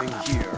nothing here.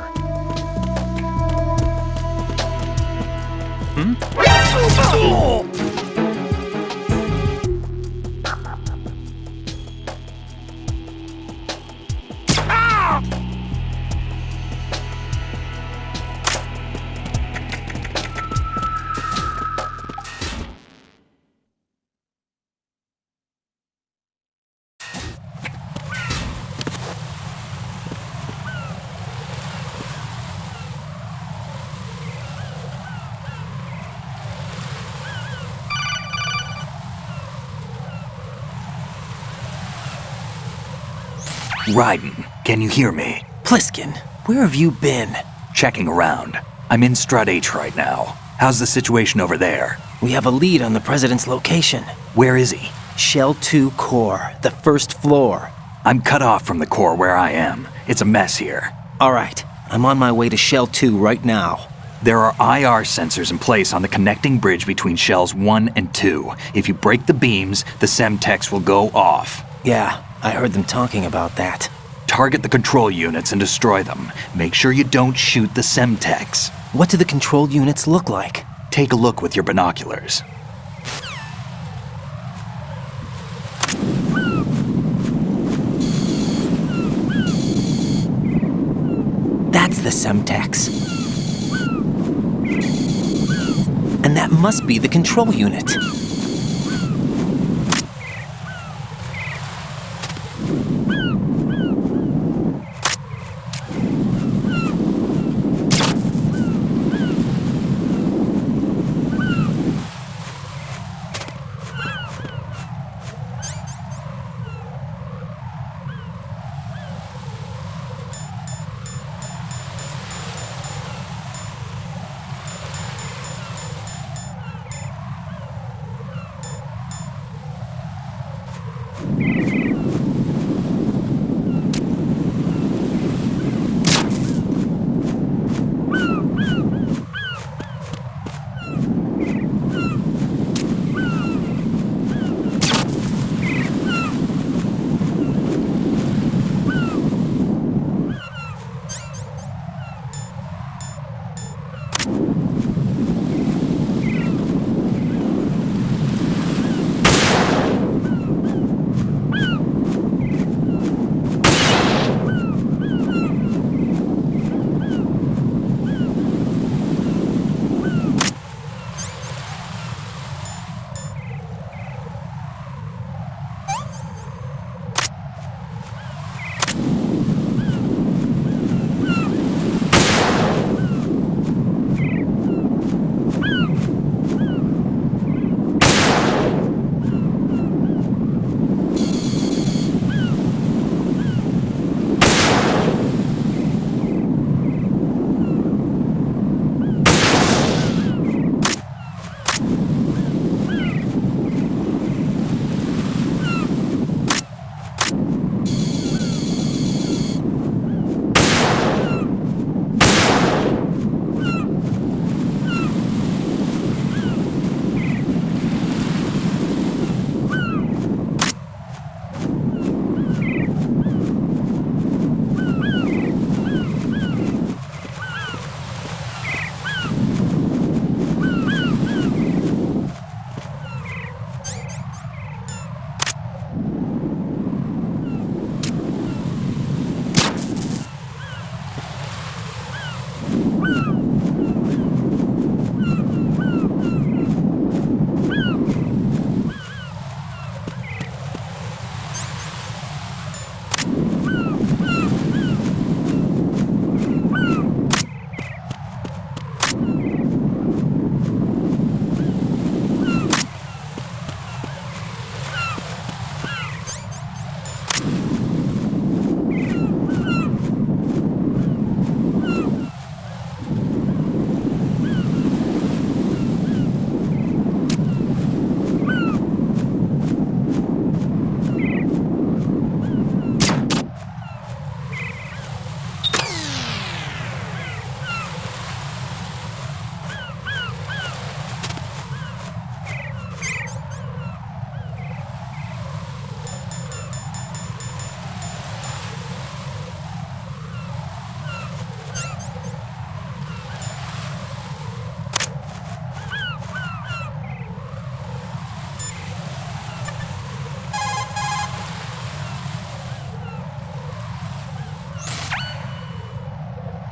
Raiden, can you hear me? Pliskin, where have you been? Checking around. I'm in Strut H right now. How's the situation over there? We have a lead on the President's location. Where is he? Shell 2 core, the first floor. I'm cut off from the core where I am. It's a mess here. All right, I'm on my way to Shell 2 right now. There are IR sensors in place on the connecting bridge between Shells 1 and 2. If you break the beams, the Semtex will go off. Yeah, I heard them talking about that. Target the control units and destroy them. Make sure you don't shoot the Semtex. What do the control units look like? Take a look with your binoculars. That's the Semtex. And that must be the control unit.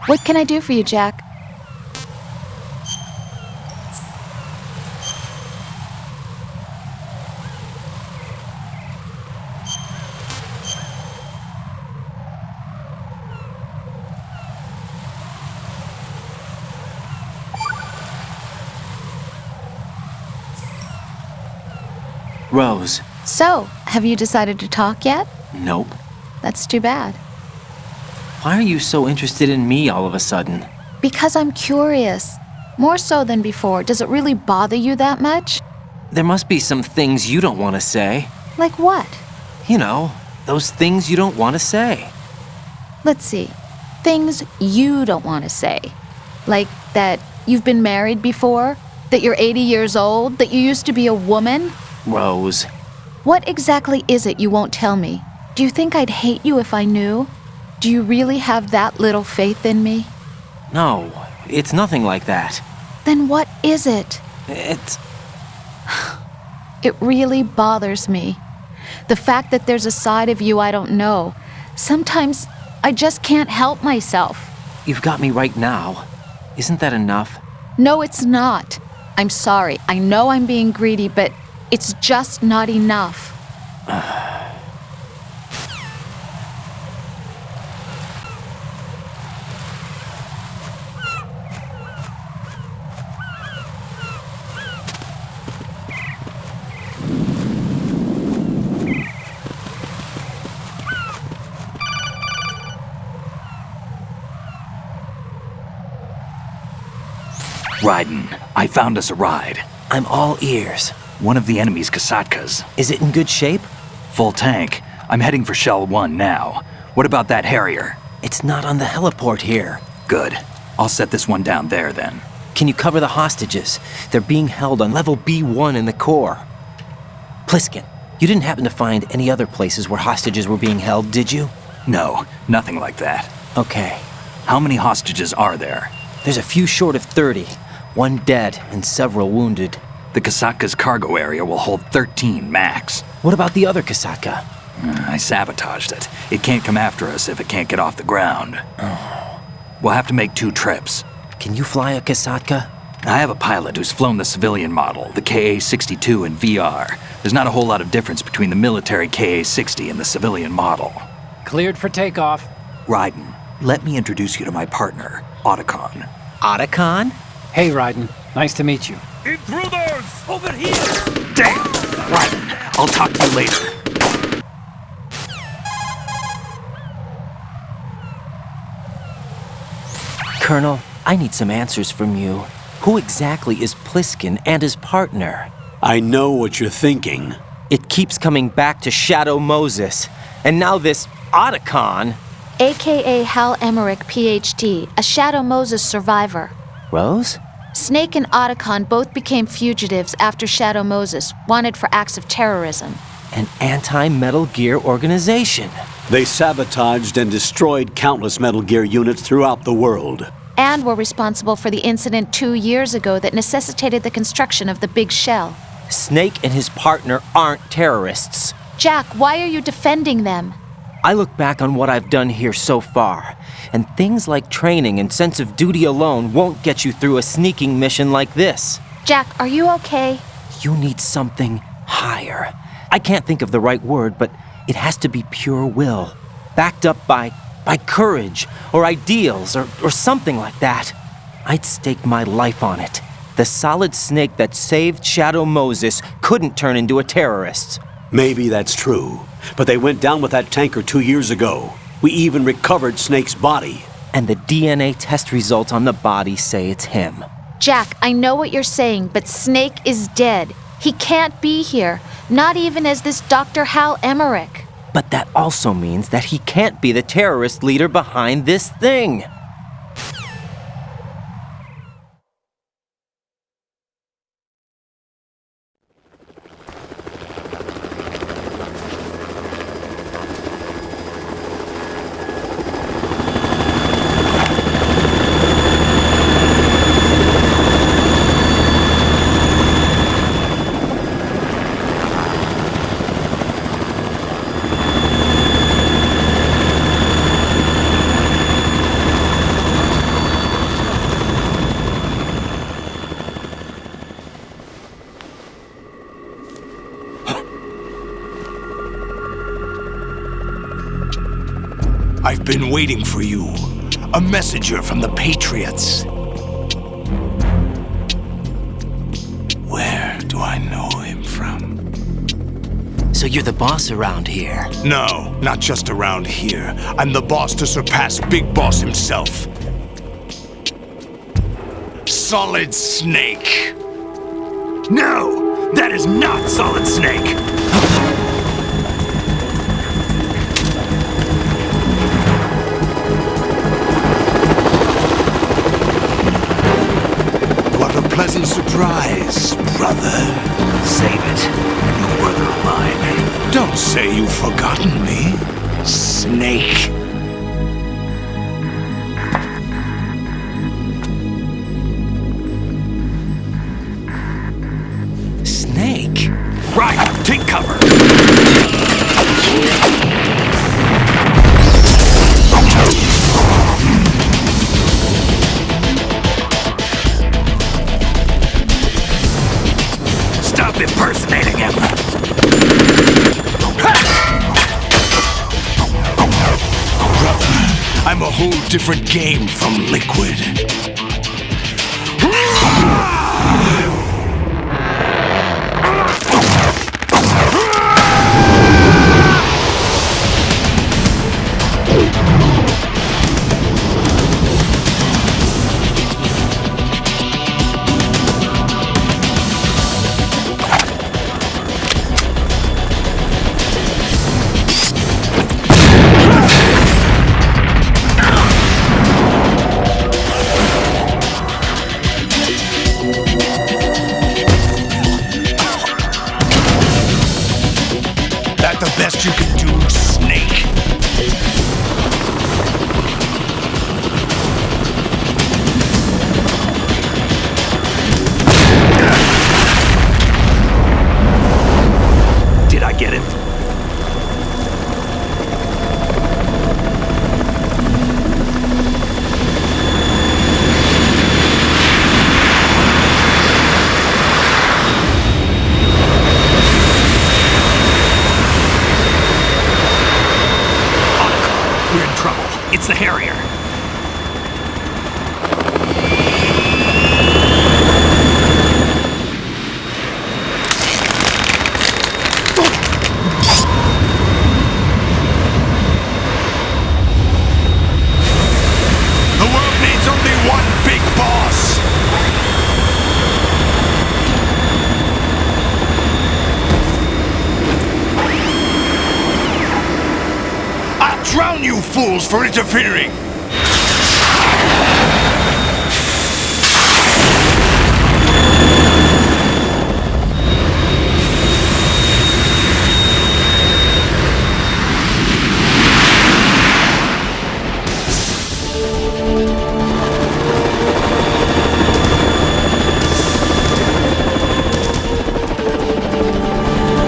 What can I do for you, Jack? Rose. So, have you decided to talk yet? Nope. That's too bad. Why are you so interested in me all of a sudden? Because I'm curious. More so than before. Does it really bother you that much? There must be some things you don't want to say. Like what? You know, those things you don't want to say. Let's see. Things you don't want to say. Like that you've been married before? That you're 80 years old? That you used to be a woman? Rose. What exactly is it you won't tell me? Do you think I'd hate you if I knew? Do you really have that little faith in me? No, it's nothing like that. Then what is it? It's... It really bothers me. The fact that there's a side of you I don't know. Sometimes I just can't help myself. You've got me right now. Isn't that enough? No, it's not. I'm sorry. I know I'm being greedy, but it's just not enough. Raiden, I found us a ride. I'm all ears. One of the enemy's Kasatkas. Is it in good shape? Full tank. I'm heading for Shell 1 now. What about that Harrier? It's not on the heliport here. Good. I'll set this one down there then. Can you cover the hostages? They're being held on level B1 in the core. Pliskin, you didn't happen to find any other places where hostages were being held, did you? No, nothing like that. Okay. How many hostages are there? There's a few short of 30. One dead and several wounded. The Kasatka's cargo area will hold 13 max. What about the other Kasaka? I sabotaged it. It can't come after us if it can't get off the ground. We'll have to make 2 trips. Can you fly a Kasaka? I have a pilot who's flown the civilian model, the KA-62 in VR. There's not a whole lot of difference between the military KA-60 and the civilian model. Cleared for takeoff. Raiden, let me introduce you to my partner, Otacon. Otacon? Hey, Raiden. Nice to meet you. Intruders! Over here! Damn! Raiden, I'll talk to you later. Colonel, I need some answers from you. Who exactly is Pliskin and his partner? I know what you're thinking. It keeps coming back to Shadow Moses. And now this Otacon. AKA Hal Emmerich, PhD, a Shadow Moses survivor. Rose? Snake and Otacon both became fugitives after Shadow Moses, wanted for acts of terrorism. An anti-Metal Gear organization. They sabotaged and destroyed countless Metal Gear units throughout the world. And were responsible for the incident 2 years ago that necessitated the construction of the big shell. Snake and his partner aren't terrorists. Jack, why are you defending them? I look back on what I've done here so far, and things like training and sense of duty alone won't get you through a sneaking mission like this. Jack, are you okay? You need something higher. I can't think of the right word, but it has to be pure will, backed up by courage or ideals or something like that. I'd stake my life on it. The solid snake that saved Shadow Moses couldn't turn into a terrorist. Maybe that's true, but they went down with that tanker 2 years ago. We even recovered Snake's body. And the DNA test results on the body say it's him. Jack, I know what you're saying, but Snake is dead. He can't be here, not even as this Dr. Hal Emmerich. But that also means that he can't be the terrorist leader behind this thing. I've been waiting for you. A messenger from the Patriots. Where do I know him from? So you're the boss around here? No, not just around here. I'm the boss to surpass Big Boss himself. Solid Snake. No! That is not Solid Snake! What a pleasant surprise, brother. Save it. No brother of mine. Don't say you've forgotten me, Snake. Snake? Right, take cover! Stop impersonating him! Brother, I'm a whole different game from Liquid. That the best you can do, Snake? Did I get it? We're in trouble. It's the Harrier. The world needs only one big boss. I'll drown you fools for interfering.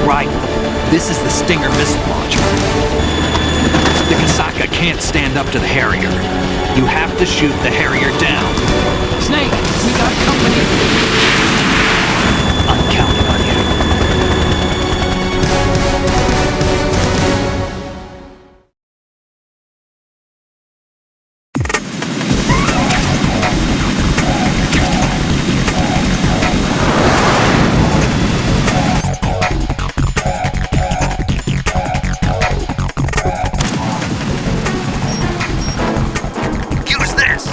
Right. This is the Stinger missile launcher. The Kasaka can't stand up to the Harrier. You have to shoot the Harrier down. Snake, we got company. I'm counting on you. Use this!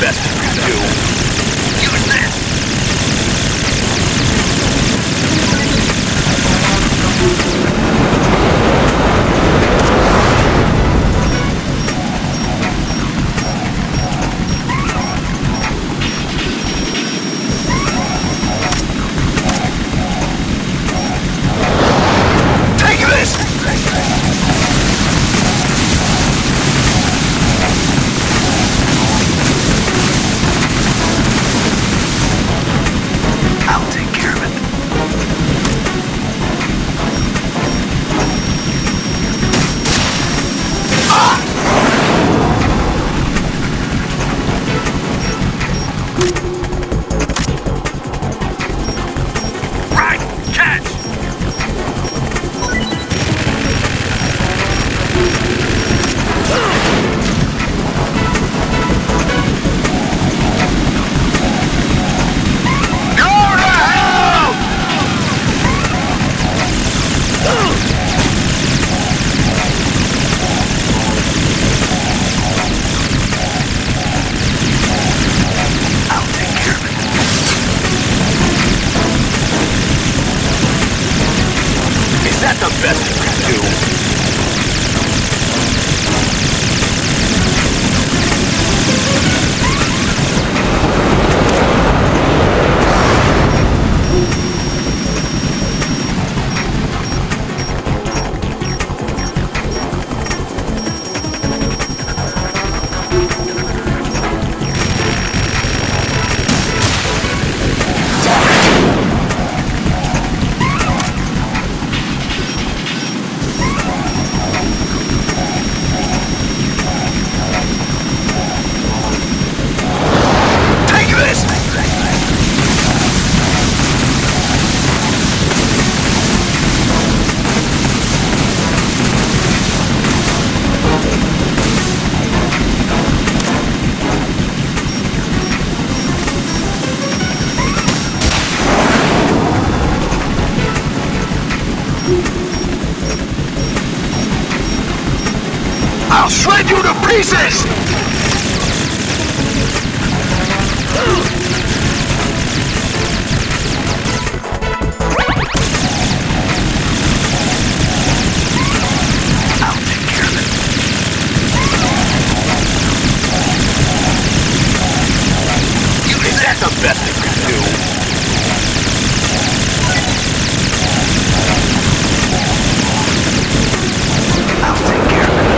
best you can do. Use this! Take this! I'll take care of it. Right! Catch! Go to hell! I'll take care of it. Is that the best you can do? Take this! I'll shred you to pieces! I'll take care of it. Is that the best you can do? I'll take care of it.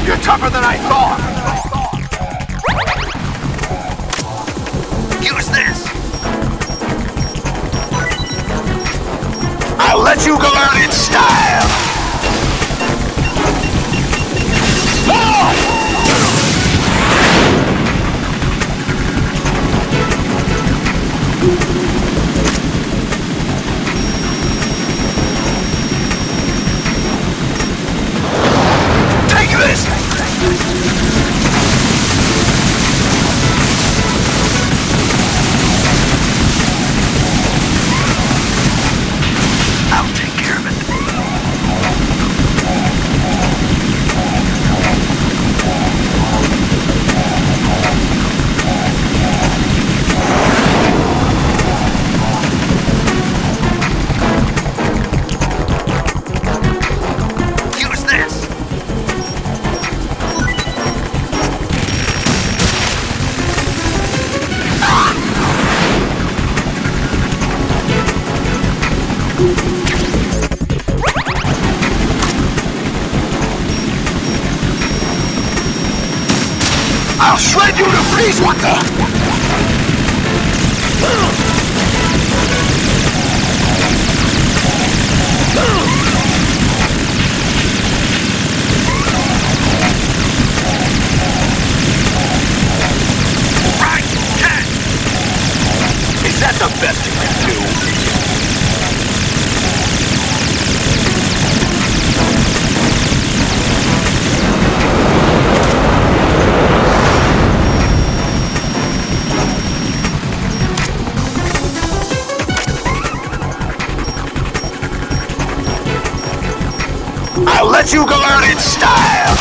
You're tougher than I thought! Use this! I'll let you go out in style! Take this! I'll take care of it. Use this! I'll shred you to pieces! What the? let you go out in style!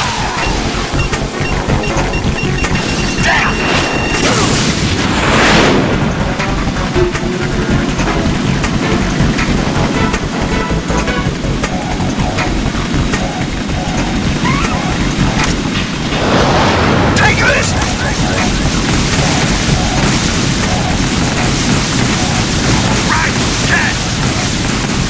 Take this! Right, catch!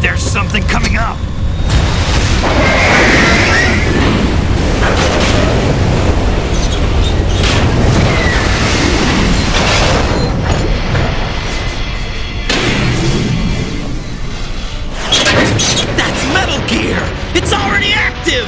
There's something coming up! That's Metal Gear! It's already active!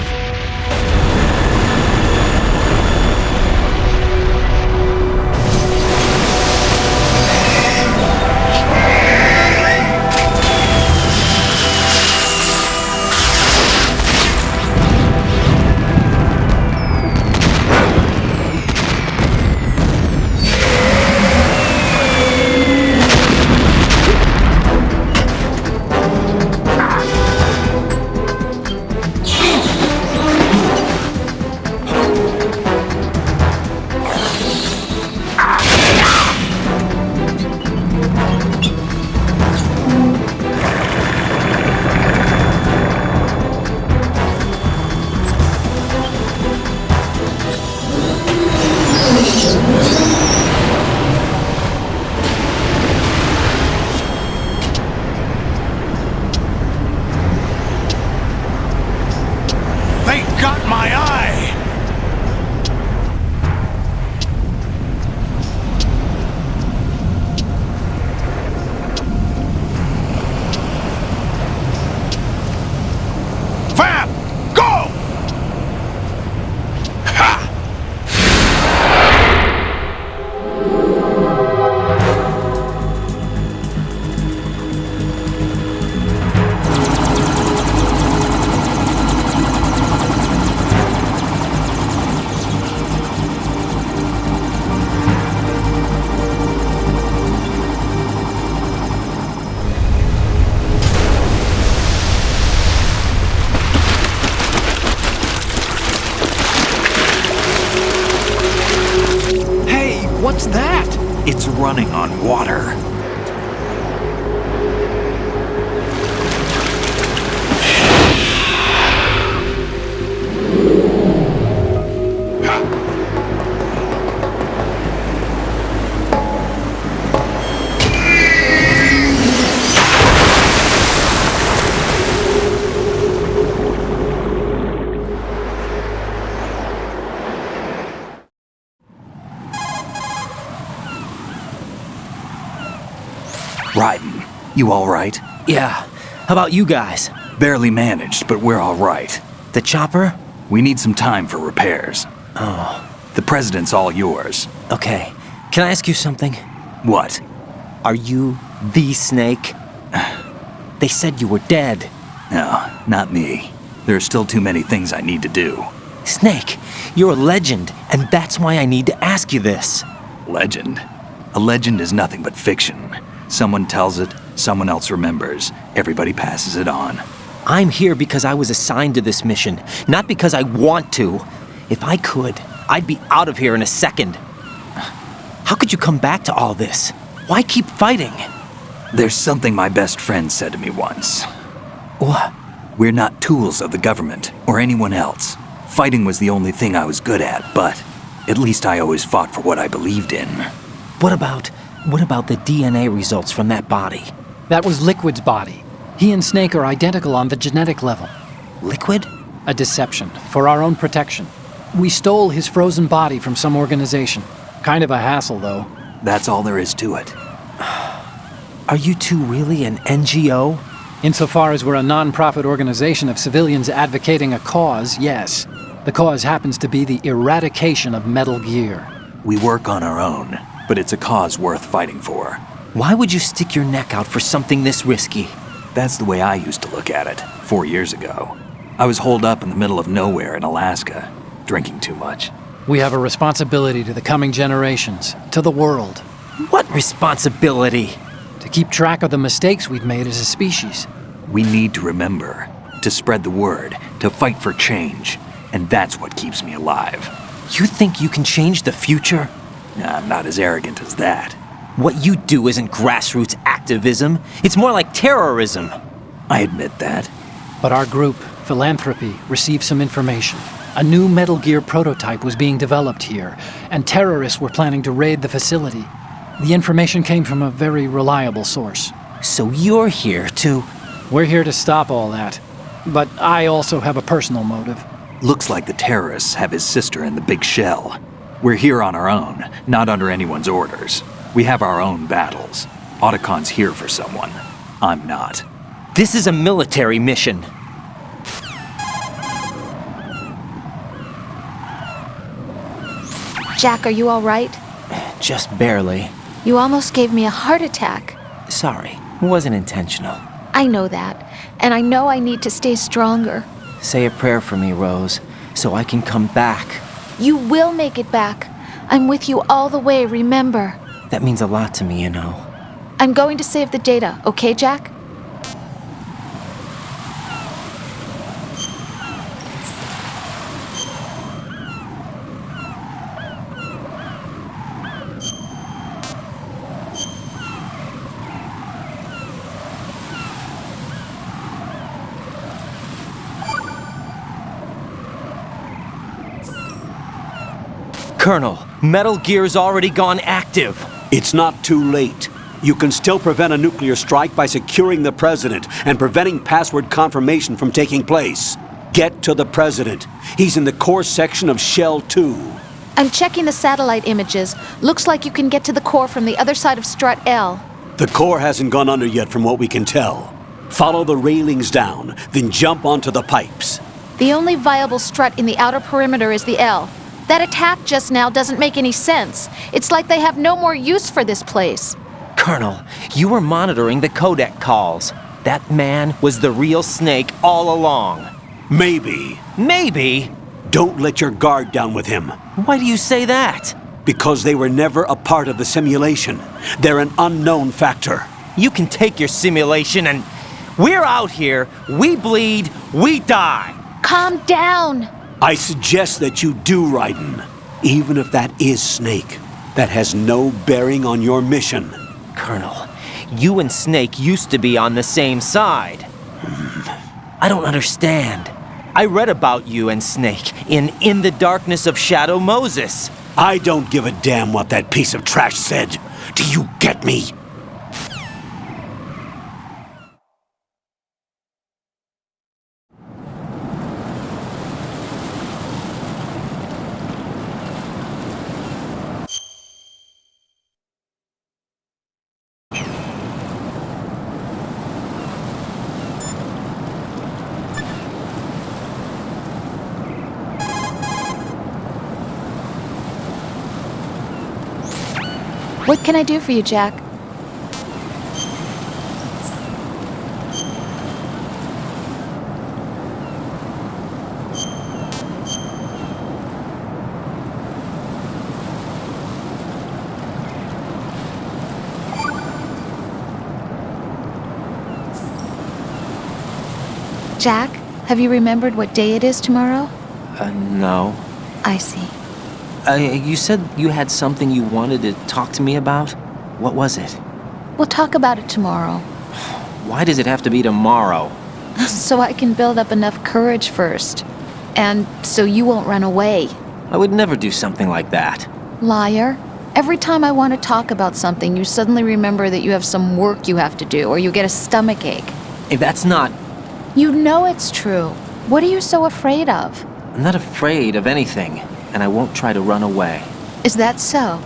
They got my eye! Fab! Go! Ha! Hey, what's that? It's running on water. Raiden, you all right? Yeah. How about you guys? Barely managed, but we're all right. The chopper? We need some time for repairs. Oh, The president's all yours. okay. Can I ask you something? What? Are you the Snake? They said you were dead. No, not me. There are still too many things I need to do. Snake, you're a legend, and that's why I need to ask you this. Legend? A legend is nothing but fiction. Someone tells it, someone else remembers. Everybody passes it on. I'm here because I was assigned to this mission, not because I want to. If I could, I'd be out of here in a second. How could you come back to all this? Why keep fighting? There's something my best friend said to me once. What? We're not tools of the government or anyone else. Fighting was the only thing I was good at, but at least I always fought for what I believed in. What about the DNA results from that body? That was Liquid's body. He and Snake are identical on the genetic level. Liquid? A deception, for our own protection. We stole his frozen body from some organization. Kind of a hassle, though. That's all there is to it. Are you two really an NGO? Insofar as we're a non-profit organization of civilians advocating a cause, yes. The cause happens to be the eradication of Metal Gear. We work on our own, but it's a cause worth fighting for. Why would you stick your neck out for something this risky? That's the way I used to look at it 4 years ago. I was holed up in the middle of nowhere in Alaska, drinking too much. We have a responsibility to the coming generations, to the world, What responsibility? to keep track of the mistakes we've made as a species. We need to remember, to spread the word, to fight for change, and that's what keeps me alive. You think you can change the future? I'm not as arrogant as that. What you do isn't grassroots activism. It's more like terrorism. I admit that. But our group, Philanthropy, received some information. A new Metal Gear prototype was being developed here, and terrorists were planning to raid the facility. The information came from a very reliable source. So you're here to... We're here to stop all that. But I also have a personal motive. Looks like the terrorists have his sister in the big shell. We're here on our own, not under anyone's orders. We have our own battles. Otacon's here for someone. I'm not. This is a military mission. Jack, are you all right? Just barely. You almost gave me a heart attack. Sorry, it wasn't intentional. I know that, and I know I need to stay stronger. Say a prayer for me, Rose, so I can come back. You will make it back. I'm with you all the way, remember. That means a lot to me, you know. I'm going to save the data, okay, Jack? Colonel, Metal Gear's already gone active. It's not too late. You can still prevent a nuclear strike by securing the president and preventing password confirmation from taking place. Get to the president. He's in the core section of Shell 2. I'm checking the satellite images. Looks like you can get to the core from the other side of Strut L. The core hasn't gone under yet from what we can tell. Follow the railings down, then jump onto the pipes. The only viable strut in the outer perimeter is the L. That attack just now doesn't make any sense. It's like they have no more use for this place. Colonel, you were monitoring the codec calls. That man was the real Snake all along. Maybe. Maybe? Don't let your guard down with him. Why do you say that? Because they were never a part of the simulation. They're an unknown factor. You can take your simulation and... We're out here, we bleed, we die. Calm down. I suggest that you do, Raiden. Even if that is Snake. That has no bearing on your mission. Colonel, you and Snake used to be on the same side. I don't understand. I read about you and Snake in the Darkness of Shadow Moses. I don't give a damn what that piece of trash said. Do you get me? What can I do for you, Jack? Jack, have you remembered what day it is tomorrow? No. I see. You said you had something you wanted to talk to me about? What was it? We'll talk about it tomorrow, Why does it have to be tomorrow? so I can build up enough courage first. And so you won't run away. I would never do something like that. Liar. Every time I want to talk about something, you suddenly remember that you have some work you have to do, or you get a stomachache. Hey, that's not... You know it's true. What are you so afraid of? I'm not afraid of anything, and I won't try to run away. Is that so?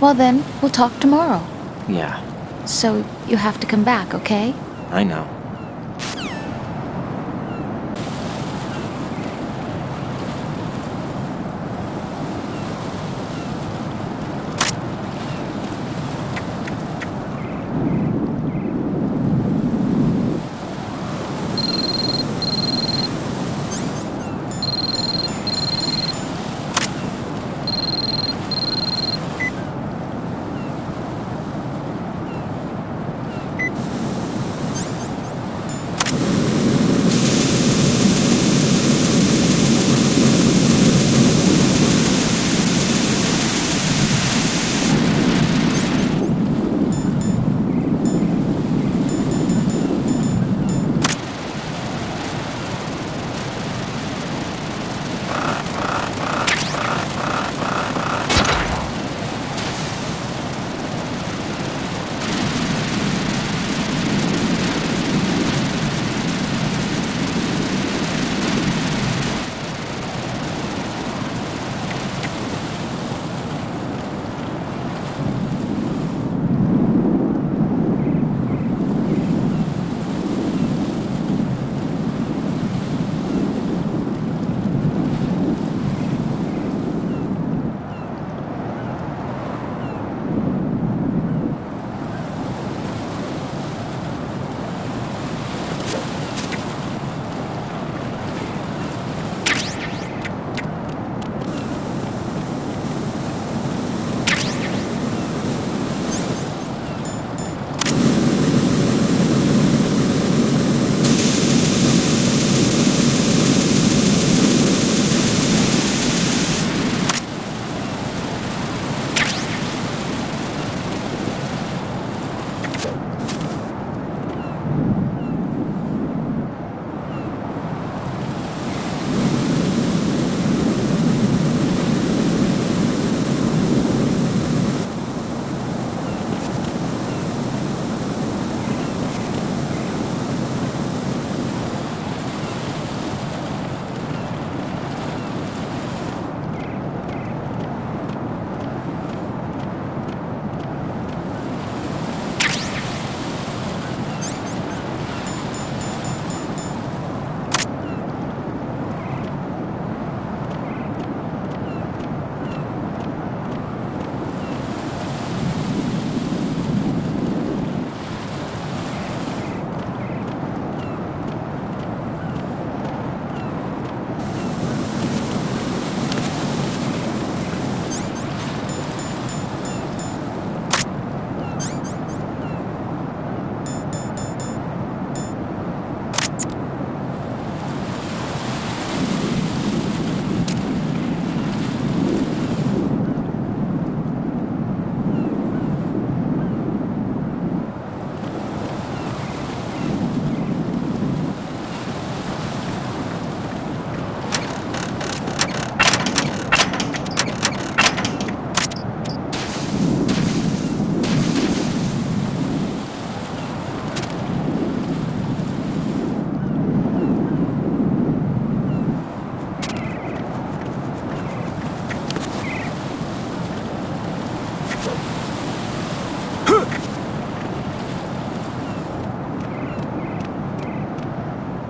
Well then, we'll talk tomorrow. Yeah, So you have to come back, okay? I know.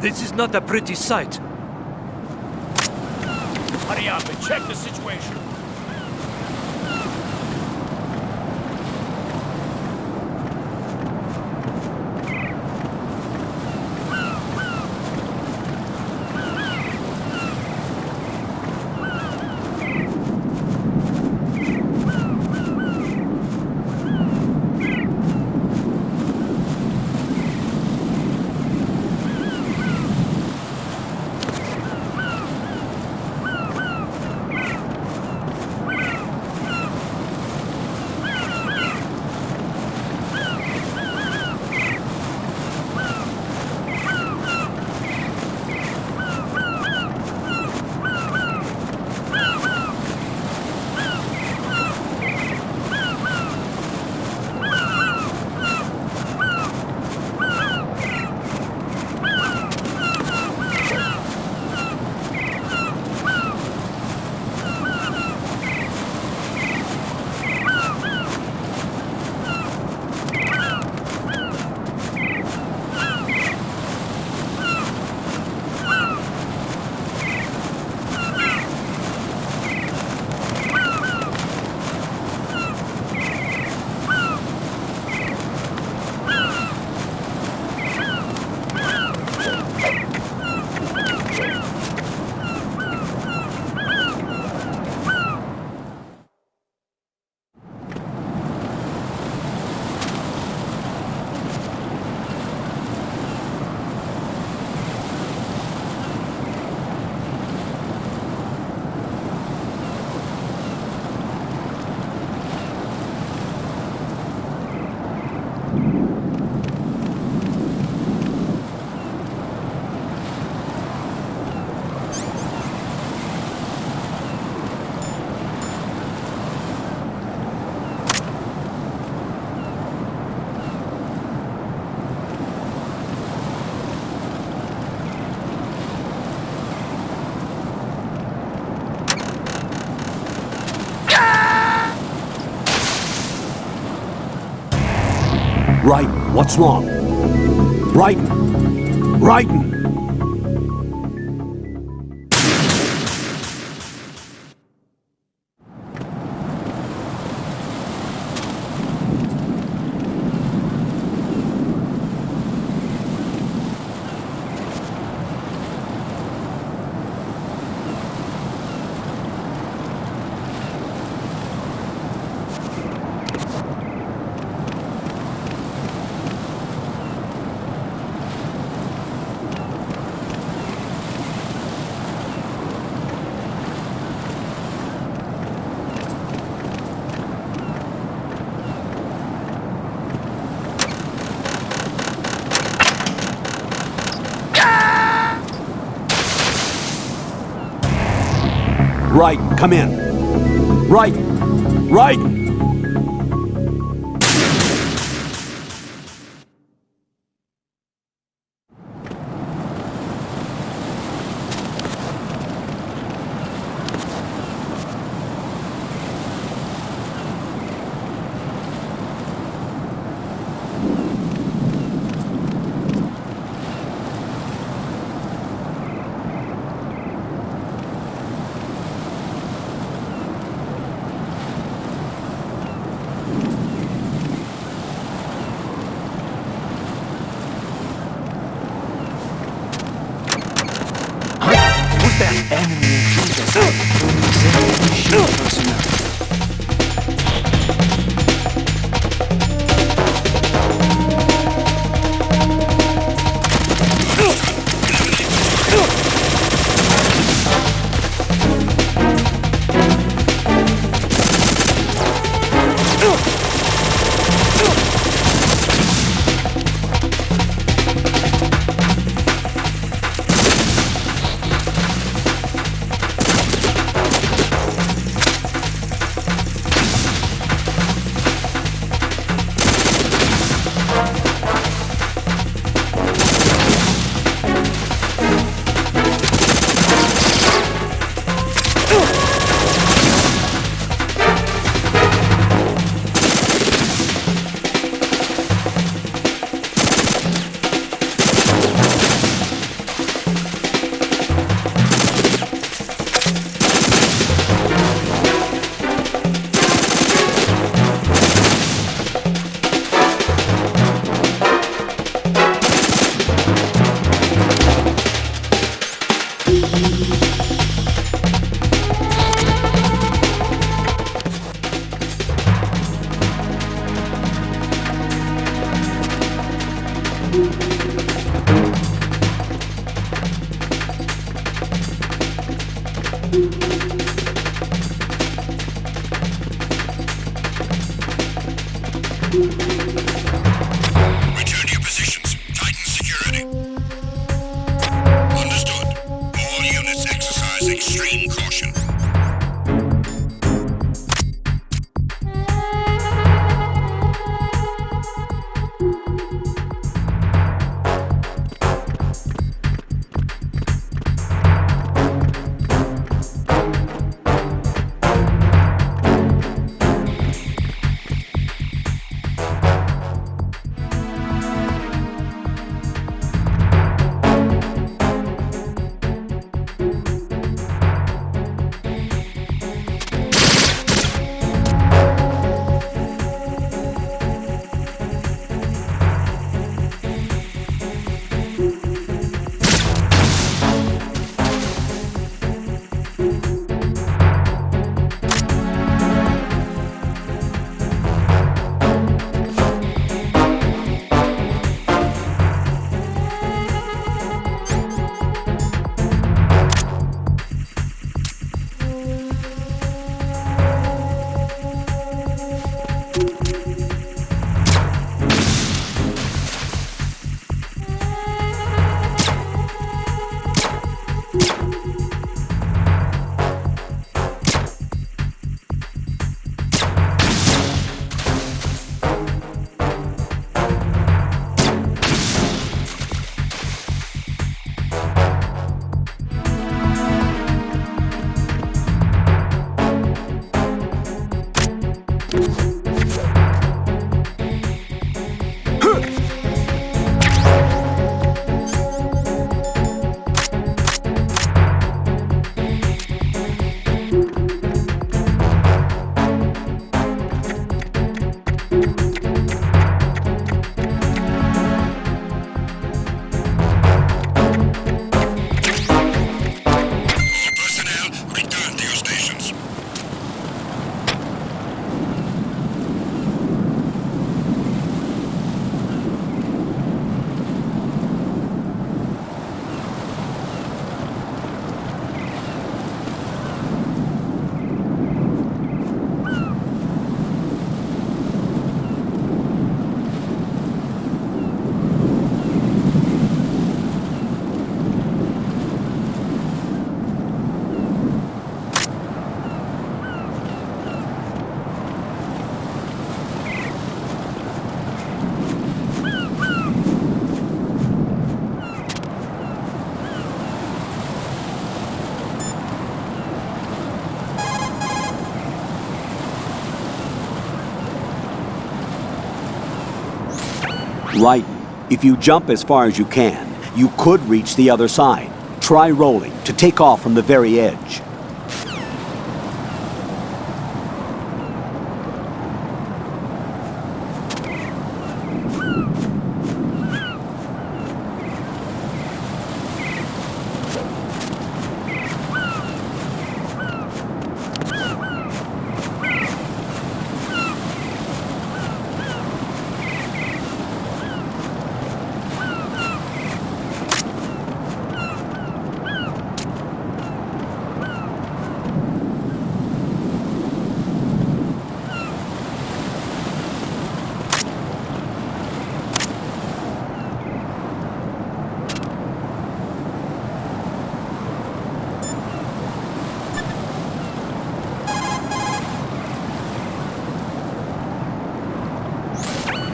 This is not a pretty sight. Hurry up and check the situation. Raiden, what's wrong? Raiden! Raiden! Raiden, come in. Raiden! Raiden! Enemy intruder. Shield personnel. Return to your positions. Titan security. Understood. All units exercise extreme caution. Right. If you jump as far as you can, you could reach the other side. Try rolling to take off from the very edge.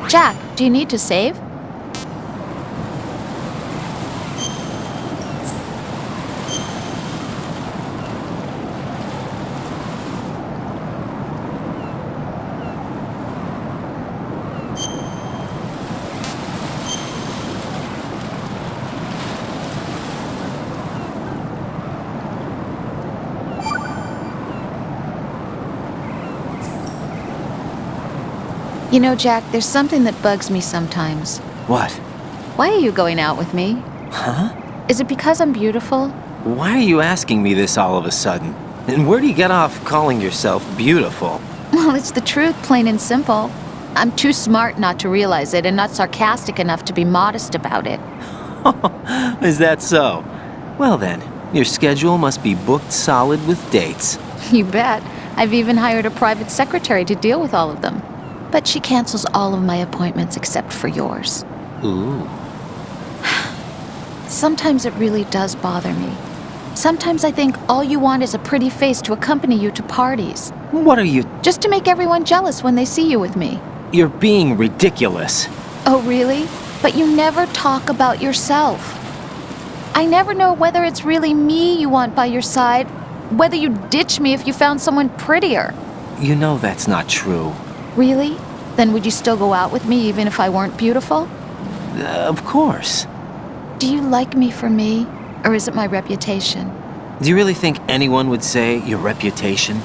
Jack, do you need to save? You know, Jack, there's something that bugs me sometimes. What? Why are you going out with me? Huh? Is it because I'm beautiful? Why are you asking me this all of a sudden? And where do you get off calling yourself beautiful? Well, it's the truth, plain and simple. I'm too smart not to realize it and not sarcastic enough to be modest about it. Is that so? Well then, your schedule must be booked solid with dates. You bet. I've even hired a private secretary to deal with all of them. But she cancels all of my appointments except for yours. Ooh. Sometimes it really does bother me. Sometimes I think all you want is a pretty face to accompany you to parties. What are you... Just to make everyone jealous when they see you with me. You're being ridiculous. Oh, really? But you never talk about yourself. I never know whether it's really me you want by your side, whether you'd ditch me if you found someone prettier. You know that's not true. Really? Then would you still go out with me even if I weren't beautiful? Of course. Do you like me for me, or is it my reputation? Do you really think anyone would say your reputation?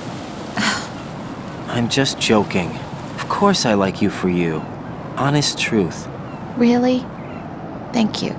I'm just joking. Of course I like you for you. Honest truth. Really? Thank you.